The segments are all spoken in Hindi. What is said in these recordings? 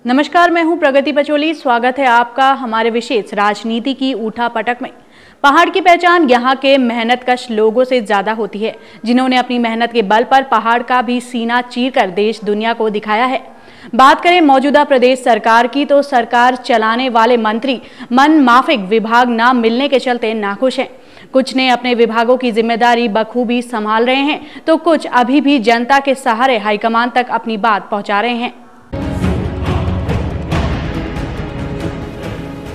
नमस्कार, मैं हूं प्रगति पचोली। स्वागत है आपका हमारे विशेष राजनीति की उठापटक में। पहाड़ की पहचान यहां के मेहनतकश लोगों से ज्यादा होती है, जिन्होंने अपनी मेहनत के बल पर पहाड़ का भी सीना चीरकर देश दुनिया को दिखाया है। बात करें मौजूदा प्रदेश सरकार की, तो सरकार चलाने वाले मंत्री मन माफिक विभाग न मिलने के चलते नाखुश हैं। कुछ ने अपने विभागों की जिम्मेदारी बखूबी संभाल रहे हैं, तो कुछ अभी भी जनता के सहारे हाईकमान तक अपनी बात पहुंचा रहे हैं।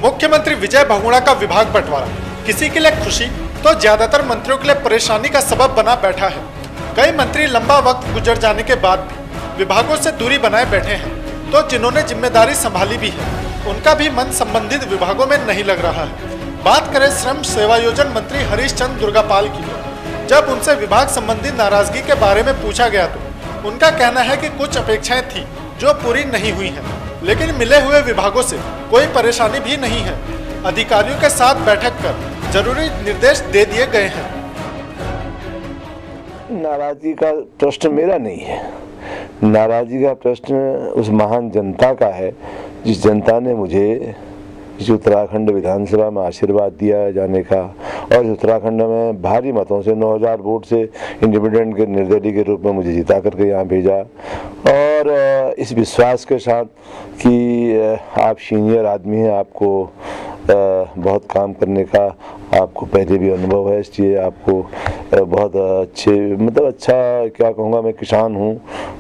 मुख्यमंत्री विजय बहुगुणा का विभाग बंटवारा किसी के लिए खुशी तो ज्यादातर मंत्रियों के लिए परेशानी का सबब बना बैठा है। कई मंत्री लंबा वक्त गुजर जाने के बाद भी विभागों से दूरी बनाए बैठे हैं, तो जिन्होंने जिम्मेदारी संभाली भी है उनका भी मन संबंधित विभागों में नहीं लग रहा है। बात करें श्रम सेवायोजन मंत्री हरीश चंद्र दुर्गापाल की, जब उनसे विभाग संबंधी नाराजगी के बारे में पूछा गया तो उनका कहना है कि कुछ अपेक्षाएं थी जो पूरी नहीं हुई हैं, लेकिन मिले हुए विभागों से कोई परेशानी भी नहीं है। अधिकारियों के साथ बैठक कर जरूरी निर्देश दे दिए गए हैं। नाराजगी का प्रश्न मेरा नहीं है, नाराजगी का प्रश्न उस महान जनता का है जिस जनता ने मुझे इस उत्तराखंड विधानसभा में आशीर्वाद दिया जाने का, और उत्तराखंड में भारी मतों से 9000 वोट से इंडिपेंडेंट के निर्दलीय के रूप में मुझे जिता करके यहाँ भेजा, और इस विश्वास के साथ कि आप सीनियर आदमी हैं, आपको बहुत काम करने का आपको पहले भी अनुभव है, इसलिए आपको बहुत अच्छे अच्छा क्या कहूँगा, मैं किसान हूँ,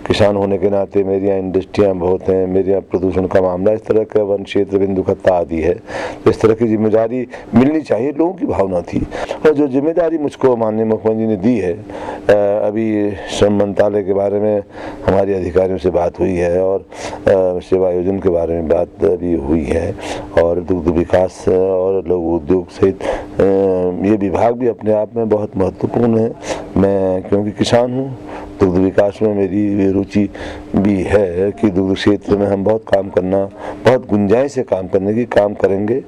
किसान होने के नाते मेरी यहाँ इंडस्ट्रियाँ बहुत हैं, मेरे यहाँ प्रदूषण का मामला, इस तरह का वन क्षेत्र बिंदु खत्ता आदि है, तो इस तरह की जिम्मेदारी मिलनी चाहिए, लोगों की भावना थी। और जो जिम्मेदारी मुझको माननीय मुख्यमंत्री ने दी है, अभी श्रम मंत्रालय के बारे में हमारी अधिकारियों से बात हुई है, और सेवा आयोजन के बारे में बात भी हुई है, और दुग्ध विकास और लघु उद्योग सहित ये विभाग भी अपने आप में बहुत महत्वपूर्ण है। मैं क्योंकि किसान हूँ, दुग्ध विकास में मेरी रुचि भी है कि दुग्ध क्षेत्र में हम बहुत काम करना, बहुत गुंजाइश से काम करने की काम करेंगे,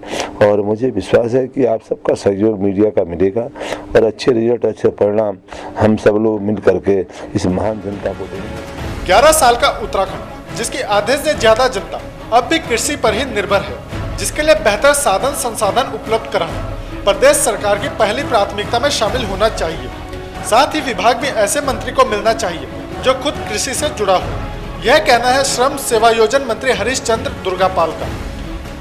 और मुझे विश्वास है कि आप सबका सहयोग मीडिया का मिलेगा और अच्छे रिजल्ट, अच्छे परिणाम हम सब लोग मिल करके इस महान जनता को देंगे। 11 साल का उत्तराखंड, जिसकी आधे से ज्यादा जनता अब भी कृषि पर ही निर्भर है, जिसके लिए बेहतर साधन संसाधन उपलब्ध कराना प्रदेश सरकार की पहली प्राथमिकता में शामिल होना चाहिए। साथ ही विभाग भी ऐसे मंत्री को मिलना चाहिए जो खुद कृषि से जुड़ा हो। यह कहना है श्रम सेवायोजन मंत्री हरीश चंद्र दुर्गापाल का।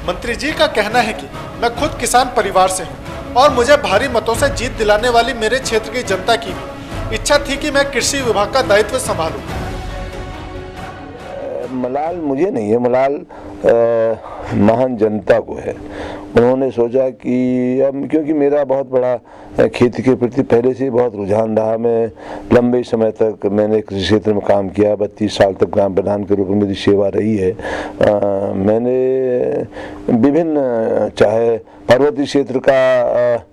मंत्री जी का कहना है कि मैं खुद किसान परिवार से हूँ और मुझे भारी मतों से जीत दिलाने वाली मेरे क्षेत्र की जनता की भी इच्छा थी कि मैं कृषि विभाग का दायित्व संभालूं। मलाल मुझे नहीं है, मलाल महान जनता को है। उन्होंने सोचा कि अब क्योंकि मेरा बहुत बड़ा खेती के प्रति पहले से बहुत रुझान रहा, मैं लंबे समय तक मैंने कृषि क्षेत्र में काम किया, 32 साल तक ग्राम प्रधान के रूप में मेरी सेवा रही है। मैंने विभिन्न, चाहे पर्वतीय क्षेत्र का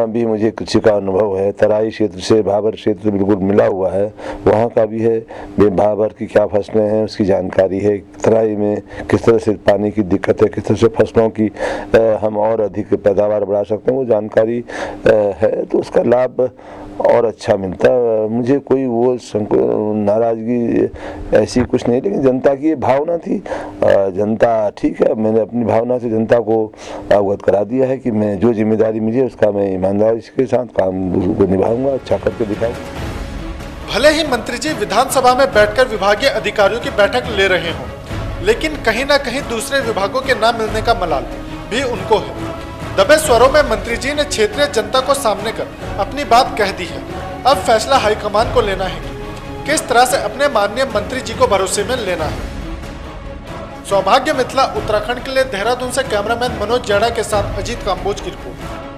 भी मुझे कृषि का अनुभव है, तराई क्षेत्र से भाबर क्षेत्र बिल्कुल मिला हुआ है, वहाँ का भी है, भाबर की क्या फसलें हैं उसकी जानकारी है, तराई में किस तरह से पानी की दिक्कत है, किस तरह से फसलों की हम और अधिक पैदावार बढ़ा सकते हैं, वो जानकारी है, तो उसका लाभ और अच्छा मिलता। मुझे कोई वो नाराजगी ऐसी कुछ नहीं, लेकिन जनता की ये भावना थी। जनता ठीक है, मैंने अपनी भावना से जनता को अवगत करा दिया है कि मैं जो जिम्मेदारी मिली है उसका मैं ईमानदारी के साथ काम को निभाऊंगा, अच्छा करके दिखाऊंगा। भले ही मंत्री जी विधानसभा में बैठकर विभागीय अधिकारियों की बैठक ले रहे हों, लेकिन कहीं न कहीं दूसरे विभागों के न मिलने का मलाल भी उनको है। दबे स्वरों में मंत्री जी ने क्षेत्रीय जनता को सामने कर अपनी बात कह दी है। अब फैसला हाईकमान को लेना है कि किस तरह से अपने माननीय मंत्री जी को भरोसे में लेना है। सौभाग्य मिथिला उत्तराखंड के लिए देहरादून से कैमरामैन मनोज जैड़ा के साथ अजीत काम्बोज की रिपोर्ट।